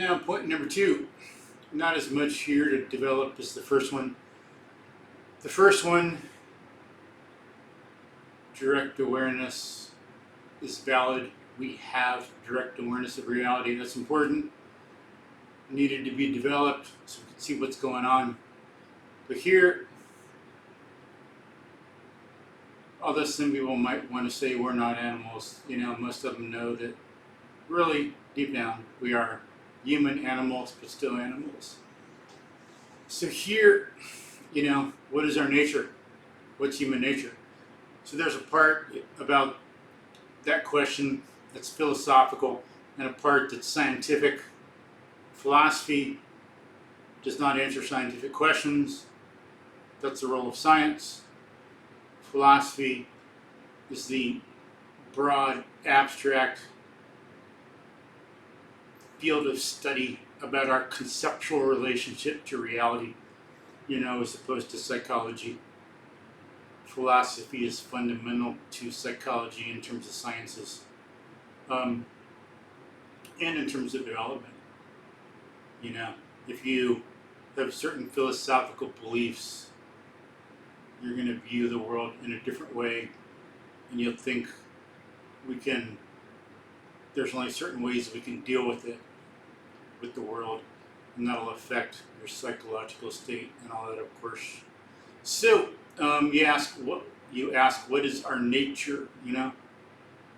Now, point number two, not as much here to develop as the first one. The first one, direct awareness is valid. We have direct awareness of reality. That's important. Needed to be developed so we can see what's going on. But here, although some people might want to say we're not animals, most of them know that really deep down we are human animals, but still animals. So here, what is our nature? What's human nature? So there's a part about that question that's philosophical and a part that's scientific. Philosophy does not answer scientific questions. That's the role of science. Philosophy is the broad, abstract field of study about our conceptual relationship to reality, as opposed to psychology. Philosophy is fundamental to psychology in terms of sciences, and in terms of development. If you have certain philosophical beliefs, you're going to view the world in a different way, and you'll think there's only certain ways we can deal with it, with the world, and that'll affect your psychological state and all that, of course. So you ask, what is our nature?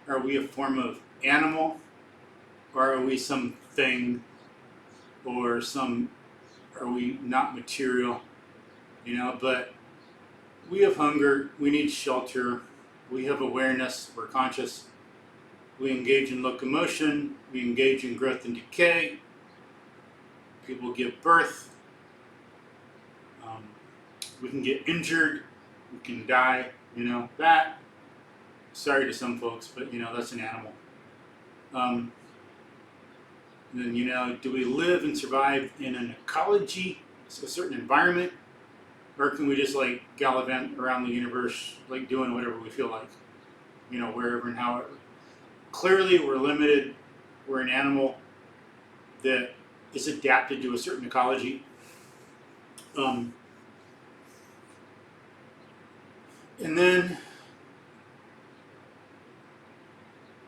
Are we a form of animal, or are we something, or are we not material? But we have hunger, we need shelter, we have awareness, we're conscious, we engage in locomotion, we engage in growth and decay, people give birth, we can get injured, we can die, that, sorry to some folks, but that's an animal. And then, do we live and survive in an ecology, a certain environment, or can we just gallivant around the universe, doing whatever we feel like, wherever and however? Clearly, we're limited. We're an animal that is adapted to a certain ecology. And then,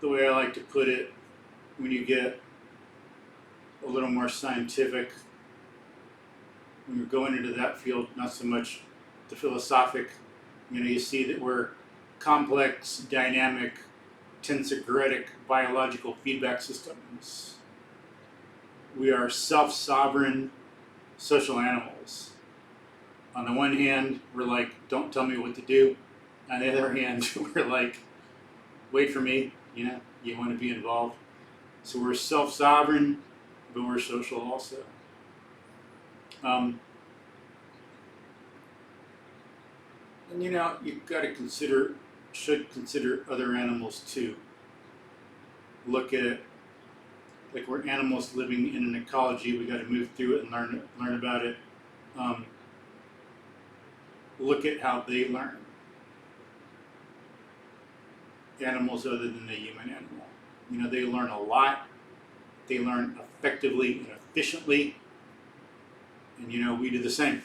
the way I like to put it, when you get a little more scientific, when you're going into that field, not so much the philosophic, you see that we're complex, dynamic, tensorgraphic biological feedback systems. We are self-sovereign social animals. On the one hand, we're don't tell me what to do. On the other hand, we're wait for me, you want to be involved. So we're self-sovereign, but we're social also. And you've got to should consider other animals too. Look at, we're animals living in an ecology, we got to move through it and learn about it. Look at how they learn. Animals other than the human animal. They learn a lot. They learn effectively and efficiently. And we do the same.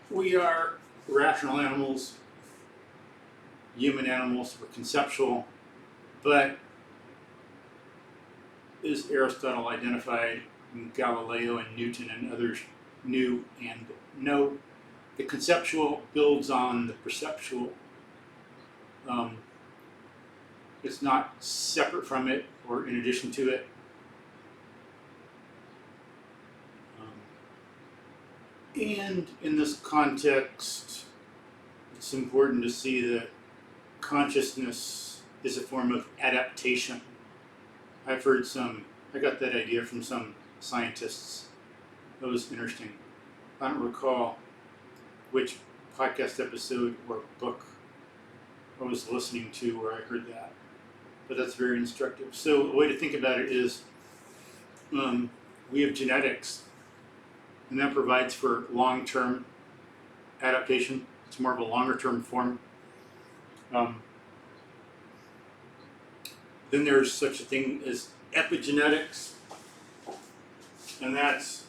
We are rational animals, human animals, we're conceptual, but as Aristotle identified, and Galileo and Newton and others knew and know, the conceptual builds on the perceptual. It's not separate from it or in addition to it. And in this context, it's important to see that consciousness is a form of adaptation. I got that idea from some scientists. That was interesting. I don't recall which podcast episode or book I was listening to where I heard that, but that's very instructive. So a way to think about it is we have genetics, and that provides for long-term adaptation. It's more of a longer-term form. Then there's such a thing as epigenetics, and that's,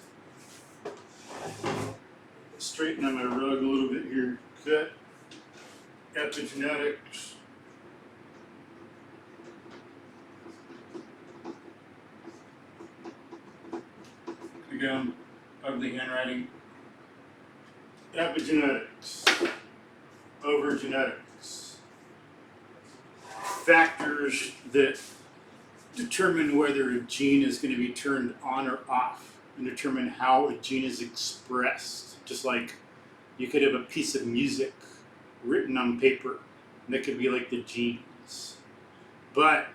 straighten out my rug a little bit here, cut, epigenetics. Again, ugly handwriting. Epigenetics over genetics. Factors that determine whether a gene is going to be turned on or off and determine how a gene is expressed. Just like you could have a piece of music written on paper and that could be like the genes. But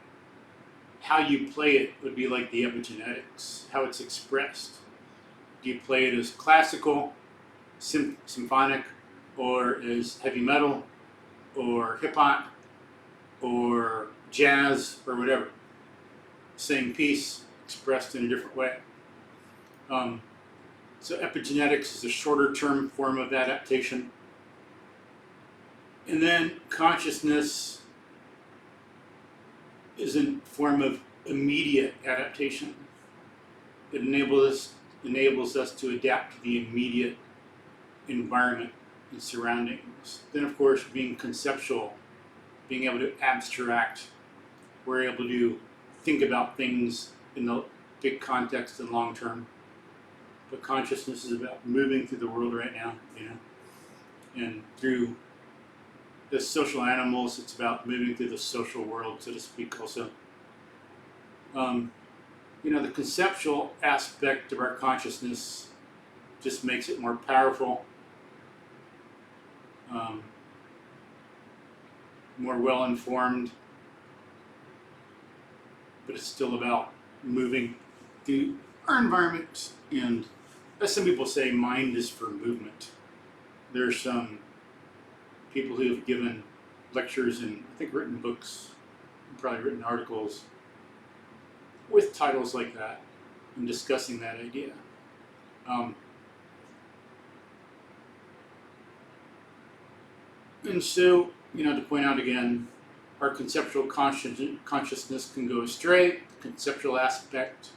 how you play it would be like the epigenetics, how it's expressed. Do you play it as classical, symphonic, or as heavy metal, or hip hop, or jazz, or whatever? Same piece, expressed in a different way. So epigenetics is a shorter term form of adaptation. And then consciousness is a form of immediate adaptation. It enables us to adapt to the immediate environment and surroundings. Then of course, being conceptual, being able to abstract, we're able to think about things in the big context and long term. But consciousness is about moving through the world right now, and through the social animals, it's about moving through the social world, so to speak, also. The conceptual aspect of our consciousness just makes it more powerful, more well-informed, but it's still about moving through our environment. And as some people say, mind is for movement. There's some people who have given lectures and I think written books, probably written articles with titles like that and discussing that idea. And so, to point out again, our conceptual consciousness can go astray. The conceptual aspect,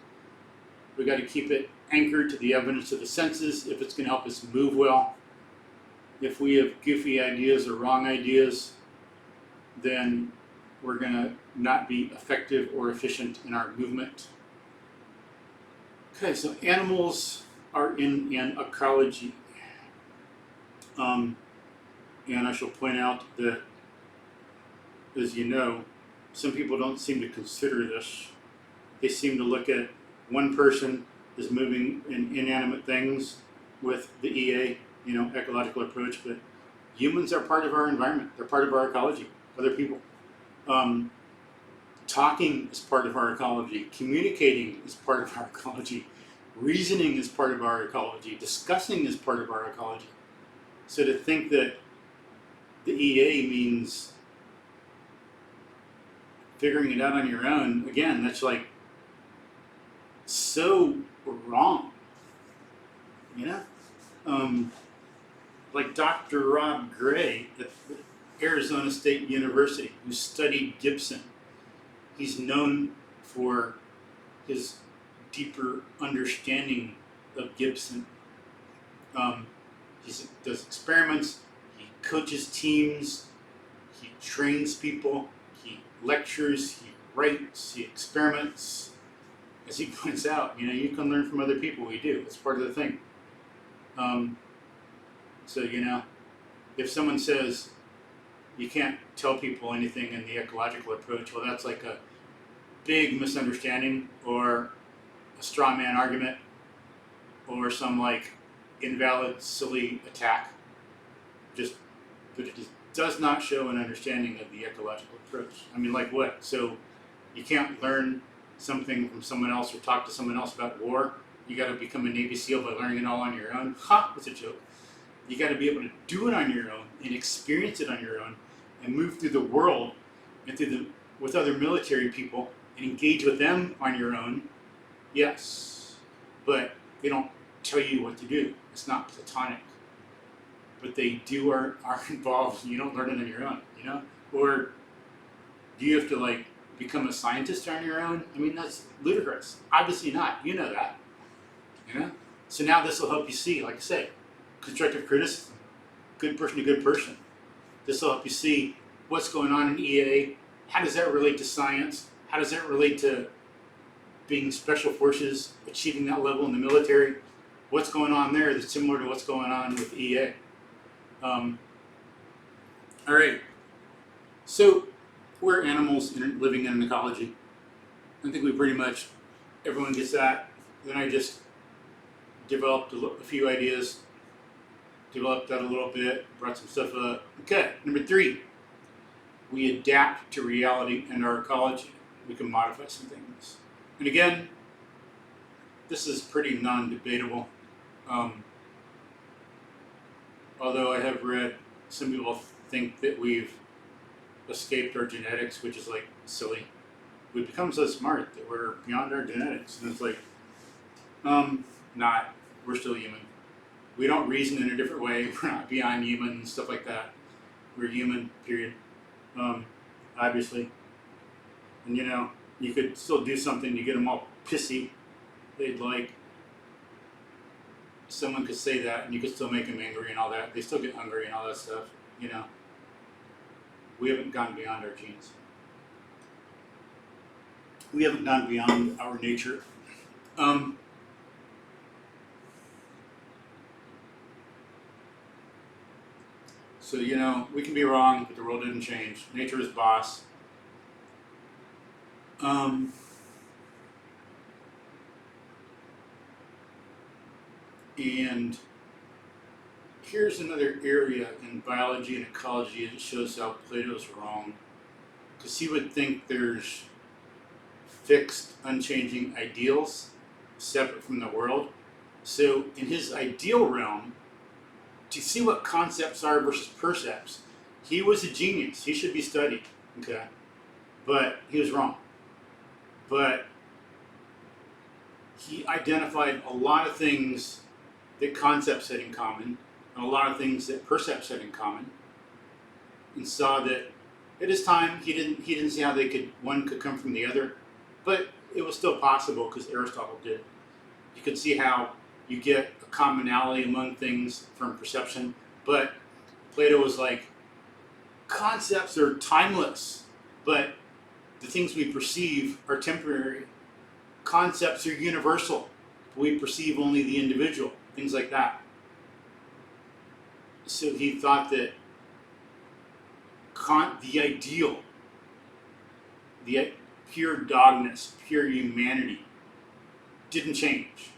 we got to keep it anchored to the evidence of the senses if it's going to help us move well. If we have goofy ideas or wrong ideas, then we're going to not be effective or efficient in our movement. Okay, so animals are in an ecology. And I shall point out that, as you know, some people don't seem to consider this. They seem to look at one person as moving in inanimate things with the EA, ecological approach, but humans are part of our environment. They're part of our ecology, other people. Talking is part of our ecology. Communicating is part of our ecology. Reasoning is part of our ecology. Discussing is part of our ecology. So to think that the EA means figuring it out on your own, again, that's like so wrong. Like Dr. Rob Gray at Arizona State University, who studied Gibson. He's known for his deeper understanding of Gibson. He does experiments, he coaches teams, he trains people, he lectures, he writes, he experiments. As he points out, you can learn from other people. We do. It's part of the thing. So, if someone says you can't tell people anything in the ecological approach, well, that's like a big misunderstanding or a straw man argument or some like invalid, silly attack. But it does not show an understanding of the ecological approach. I mean, like what? So you can't learn something from someone else or talk to someone else about war. You got to become a Navy SEAL by learning it all on your own. Ha! That's a joke. You got to be able to do it on your own and experience it on your own and move through the world and with other military people and engage with them on your own. Yes, but they don't tell you what to do. It's not platonic. But they are involved and you don't learn it on your own, Or do you have to become a scientist on your own? I mean, that's ludicrous. Obviously not. You know that. You know? So now this will help you see, like I say, constructive criticism, good person to good person. This will help you see what's going on in EA. How does that relate to science? How does that relate to being special forces, achieving that level in the military? What's going on there that's similar to what's going on with EA? All right. So we're animals living in an ecology. I think we pretty much, everyone gets that. Then I just developed a few ideas, developed that a little bit, brought some stuff up. Okay, number 3, we adapt to reality and our ecology. We can modify some things. And again, this is pretty non-debatable. Although I have read, some people think that we've escaped our genetics, which is like silly. We've become so smart that we're beyond our genetics. And it's like, not. We're still human. We don't reason in a different way. We're not beyond human and stuff like that. We're human, period. Obviously. And you know, you could still do something to get them all pissy. They'd like, someone could say that and you could still make them angry and all that. They still get hungry and all that stuff, you know. We haven't gone beyond our genes. We haven't gone beyond our nature. So, you know, we can be wrong, but the world didn't change. Nature is boss. And here's another area in biology and ecology that shows how Plato's wrong. Because he would think there's fixed, unchanging ideals separate from the world. So in his ideal realm, to see what concepts are versus percepts, he was a genius. He should be studied, okay? But he was wrong. But he identified a lot of things that concepts had in common, and a lot of things that percepts had in common, and saw that at his time he didn't see how one could come from the other, but it was still possible because Aristotle did. You could see how you get a commonality among things from perception, but Plato was like, concepts are timeless, but the things we perceive are temporary. Concepts are universal, but we perceive only the individual, things like that. So he thought that the ideal, the pure dogness, pure humanity, didn't change.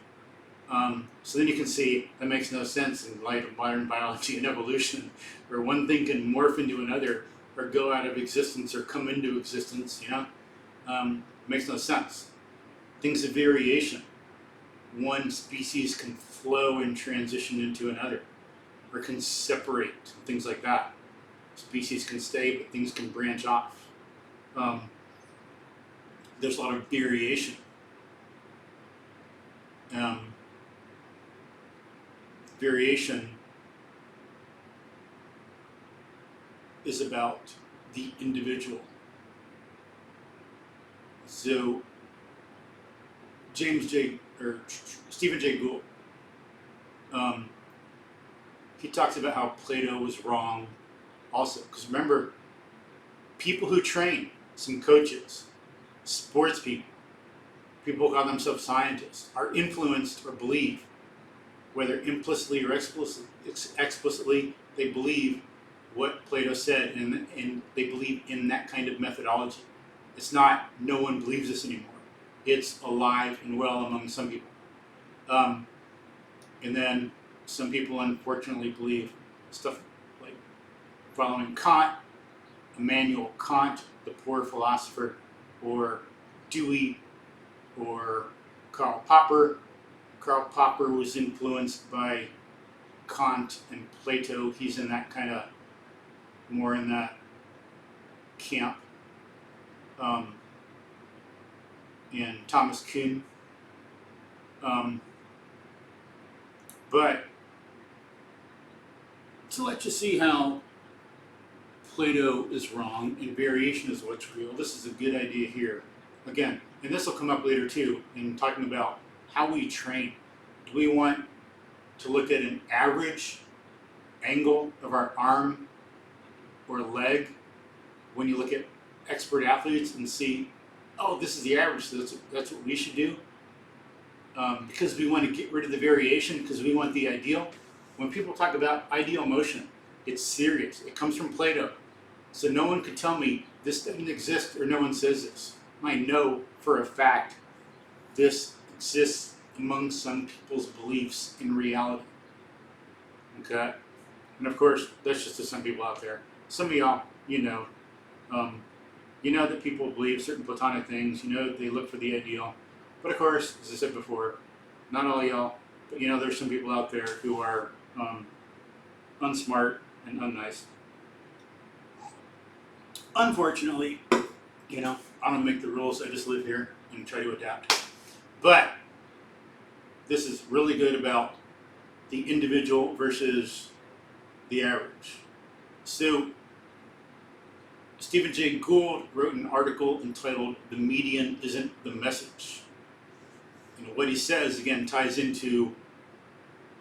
So then you can see that makes no sense in light of modern biology and evolution, where one thing can morph into another, or go out of existence, or come into existence. You know, makes no sense. Things of variation. One species can flow and transition into another, or can separate, things like that. Species can stay, but things can branch off. There's a lot of variation. Variation is about the individual. So Stephen Jay Gould, he talks about how Plato was wrong also. Because remember, people who train, some coaches, sports people who call themselves scientists, are influenced or believe, whether implicitly or explicitly, they believe what Plato said, and they believe in that kind of methodology. It's not no one believes this anymore. It's alive and well among some people. And then some people unfortunately believe stuff like following Kant, Immanuel Kant, the poor philosopher, or Dewey, or Karl Popper. Karl Popper was influenced by Kant and Plato. He's in that kind of, more in that camp. And Thomas Kuhn. But to let you see how Plato is wrong and variation is what's real. This is a good idea here. Again, and this will come up later too in talking about how we train. Do we want to look at an average angle of our arm or leg when you look at expert athletes and see, oh, this is the average, so that's what we should do? Because we want to get rid of the variation, because we want the ideal. When people talk about ideal motion, it's serious. It comes from Plato. So no one could tell me this doesn't exist or no one says this. I know for a fact this exists among some people's beliefs in reality. Okay? And of course, that's just to some people out there. Some of y'all, you know that people believe certain Platonic things, they look for the ideal. But of course, as I said before, not all y'all, but there's some people out there who are unsmart and unnice. Unfortunately, I don't make the rules, I just live here and try to adapt. But this is really good about the individual versus the average. So, Stephen Jay Gould wrote an article entitled "The Median Isn't the Message." And what he says, again, ties into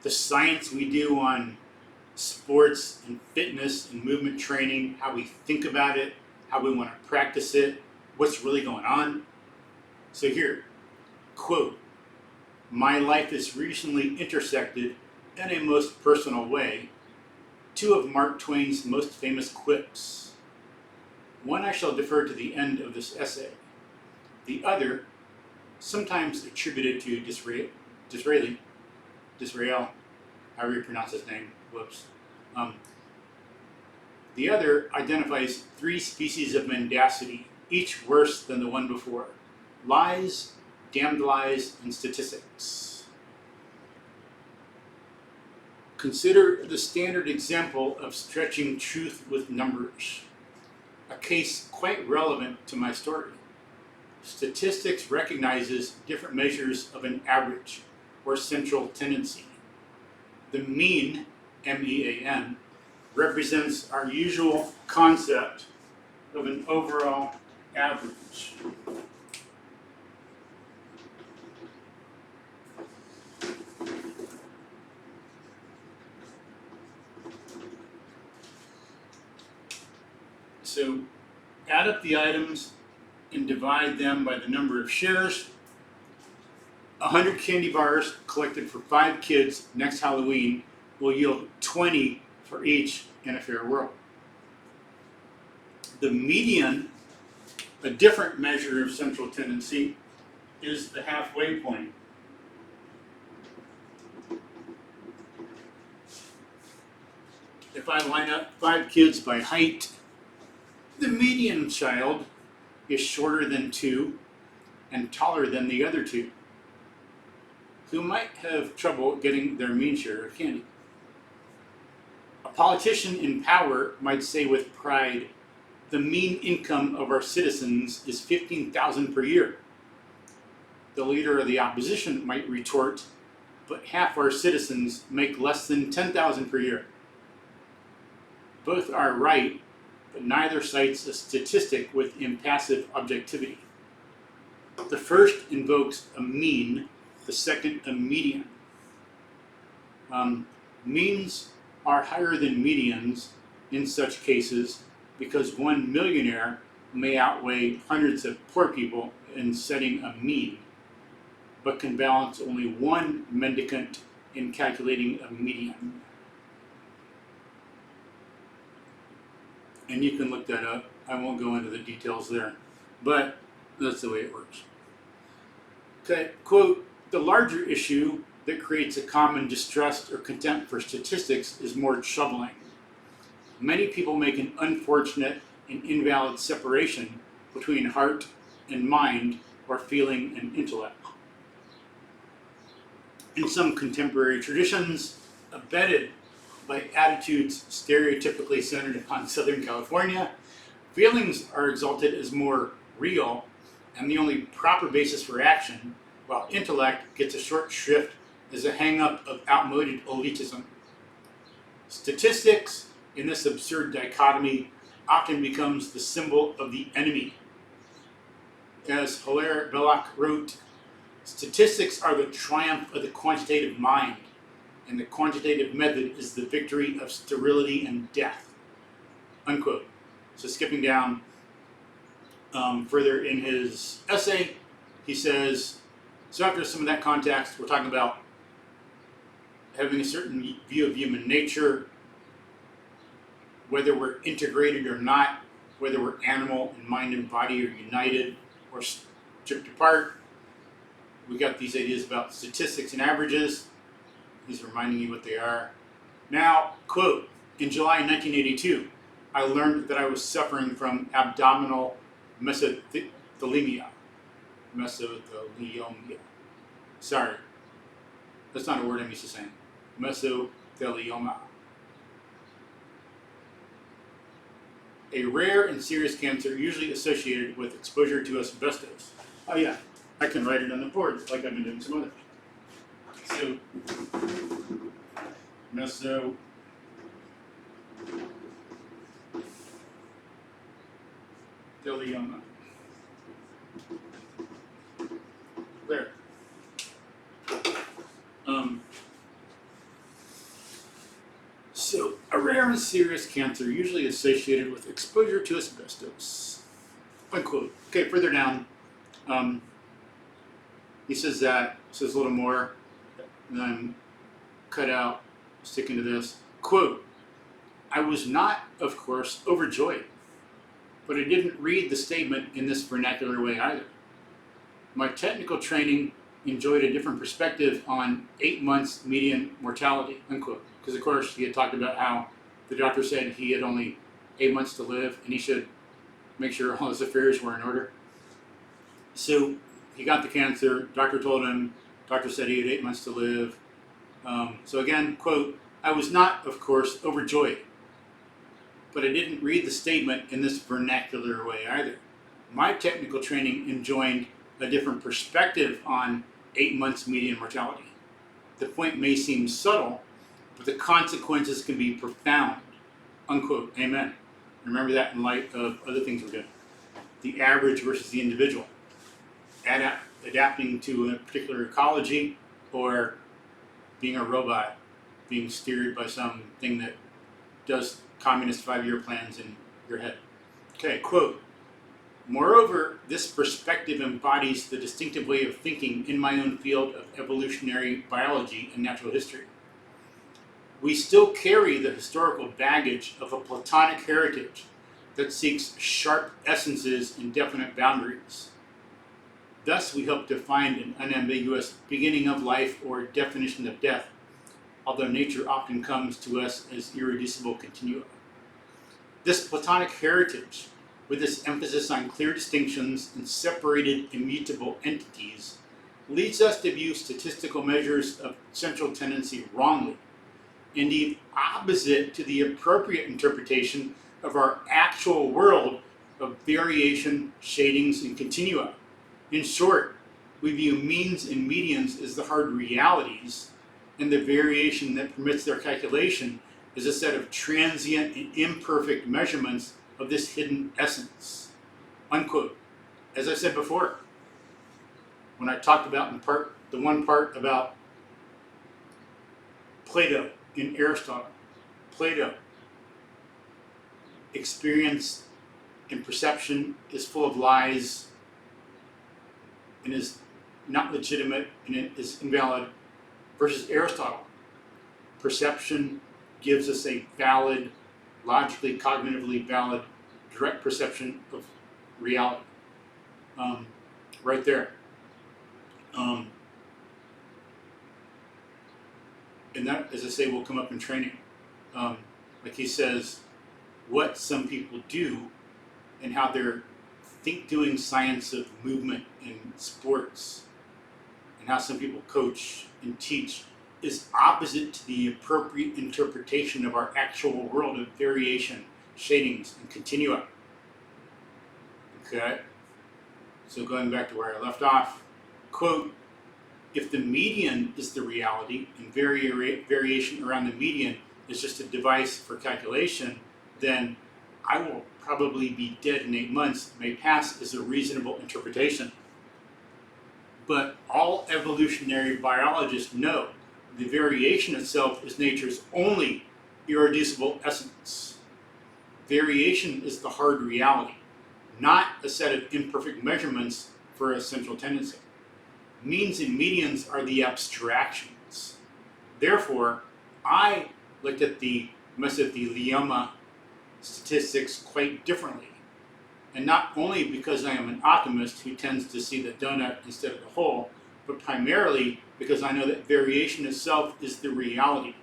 the science we do on sports and fitness and movement training, how we think about it, how we want to practice it, what's really going on. So here, quote, "My life is recently intersected in a most personal way two of Mark Twain's most famous quips. One I shall defer to the end of this essay. The other, sometimes attributed to Disraeli, however you pronounce his name, whoops. The other identifies 3 species of mendacity, each worse than the one before: lies, damned lies, and statistics. Consider the standard example of stretching truth with numbers, a case quite relevant to my story. Statistics recognizes different measures of an average or central tendency. The mean, M-E-A-N, represents our usual concept of an overall average. So add up the items and divide them by the number of shares. 100 candy bars collected for 5 kids next Halloween will yield 20 for each in a fair world. The median, a different measure of central tendency, is the halfway point. If I line up 5 kids by height, the median child is shorter than 2 and taller than the other 2, who might have trouble getting their mean share of candy. A politician in power might say with pride, the mean income of our citizens is $15,000 per year. The leader of the opposition might retort, but half our citizens make less than $10,000 per year. Both are right, but neither cites a statistic with impassive objectivity. The first invokes a mean, the second a median. Means are higher than medians in such cases because one millionaire may outweigh hundreds of poor people in setting a mean, but can balance only one mendicant in calculating a median. And you can look that up. I won't go into the details there, but that's the way it works. Okay, quote, the larger issue that creates a common distrust or contempt for statistics is more troubling. Many people make an unfortunate and invalid separation between heart and mind, or feeling and intellect. In some contemporary traditions, abetted by attitudes stereotypically centered upon Southern California, feelings are exalted as more real and the only proper basis for action, while intellect gets a short shrift as a hang-up of outmoded elitism. Statistics, in this absurd dichotomy, often becomes the symbol of the enemy. As Hilaire Belloc wrote, statistics are the triumph of the quantitative mind, and the quantitative method is the victory of sterility and death. Unquote. So skipping down further in his essay, he says, so after some of that context, we're talking about having a certain view of human nature, whether we're integrated or not, whether we're animal and mind and body are united or stripped apart. We got these ideas about statistics and averages. He's reminding you what they are. Now, quote, in July 1982, I learned that I was suffering from abdominal mesothelioma. Sorry, that's not a word I'm used to saying. Mesothelioma. A rare and serious cancer usually associated with exposure to asbestos. Oh yeah, I can write it on the board like I've been doing some other. So, mesothelioma. There. So, a rare and serious cancer usually associated with exposure to asbestos. Unquote. Okay, further down, he says a little more, and I'm cut out, sticking to this. Quote, I was not, of course, overjoyed, but I didn't read the statement in this vernacular way either. My technical training enjoyed a different perspective on 8 months median mortality, unquote. Because of course he had talked about how the doctor said he had only 8 months to live and he should make sure all his affairs were in order. So he got the cancer, doctor told him, doctor said he had 8 months to live. So again, quote, I was not, of course, overjoyed, but I didn't read the statement in this vernacular way either. My technical training enjoined a different perspective on 8 months median mortality. The point may seem subtle, but the consequences can be profound. Unquote. Amen. Remember that in light of other things we're doing. The average versus the individual. Adapting to a particular ecology, or being a robot, being steered by something that does communist 5-year plans in your head. Okay, quote. Moreover, this perspective embodies the distinctive way of thinking in my own field of evolutionary biology and natural history. We still carry the historical baggage of a Platonic heritage that seeks sharp essences and definite boundaries. Thus, we hope to find an unambiguous beginning of life or definition of death, although nature often comes to us as irreducible continua. This Platonic heritage, with its emphasis on clear distinctions and separated immutable entities, leads us to view statistical measures of central tendency wrongly, indeed opposite to the appropriate interpretation of our actual world of variation, shadings, and continua. In short, we view means and medians as the hard realities, and the variation that permits their calculation is a set of transient and imperfect measurements of this hidden essence. Unquote. As I said before, when I talked about the one part about Plato in Aristotle, Plato, experience and perception is full of lies and is not legitimate and it is invalid, versus Aristotle. Perception gives us a valid, logically, cognitively valid, direct perception of reality. Right there. And that, as I say, will come up in training. Like he says, what some people do and how they're doing science of movement in sports and how some people coach and teach is opposite to the appropriate interpretation of our actual world of variation, shadings, and continua. Okay? So going back to where I left off, quote, if the median is the reality and variation around the median is just a device for calculation, then I will probably be dead in 8 months may pass as a reasonable interpretation. But all evolutionary biologists know the variation itself is nature's only irreducible essence. Variation is the hard reality, not a set of imperfect measurements for a central tendency. Means and medians are the abstractions. Therefore, I looked at the mesothelioma statistics quite differently. And not only because I am an optimist who tends to see the donut instead of the whole, but primarily because I know that variation itself is the reality.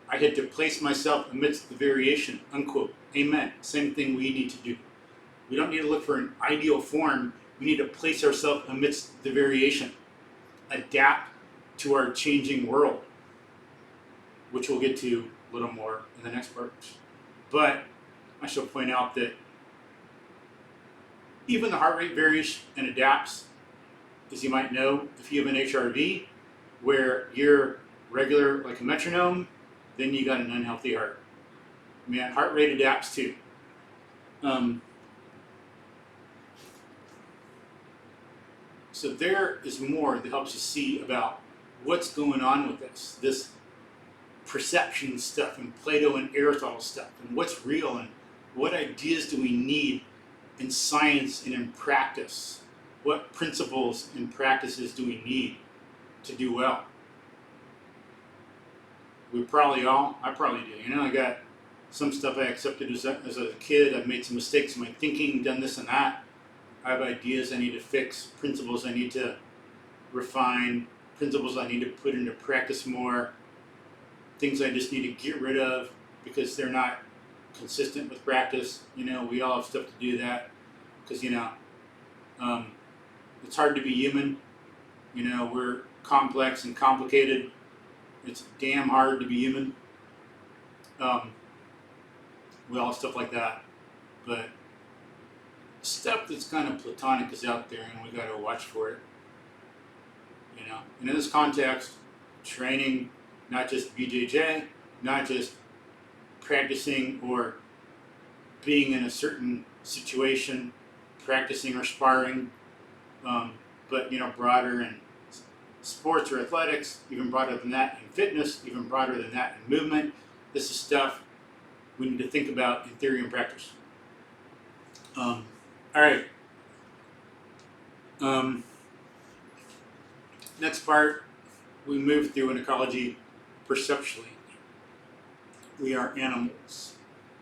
I had to place myself amidst the variation, unquote. Amen. Same thing we need to do. We don't need to look for an ideal form. We need to place ourselves amidst the variation. Adapt to our changing world, which we'll get to a little more in the next part. But I shall point out that even the heart rate varies and adapts, as you might know, if you have an HRV, where you're regular like a metronome, then you got an unhealthy heart. Man, heart rate adapts too. So there is more that helps you see about what's going on with this perception stuff and Plato and Aristotle stuff, and what's real and what ideas do we need in science and in practice. What principles and practices do we need to do well? I probably do. I got some stuff I accepted as a kid. I've made some mistakes in my thinking, done this and that. I have ideas I need to fix, principles I need to refine, principles I need to put into practice more, things I just need to get rid of because they're not consistent with practice. We all have stuff to do that because, it's hard to be human. We're complex and complicated. It's damn hard to be human. We all have stuff like that. But stuff that's kind of platonic is out there and we got to watch for it. And in this context, training, not just BJJ, not just practicing or being in a certain situation, practicing or sparring, but broader in sports or athletics, even broader than that in fitness, even broader than that in movement. This is stuff we need to think about in theory and practice. All right. Next part, we move through an ecology perceptually. We are animals.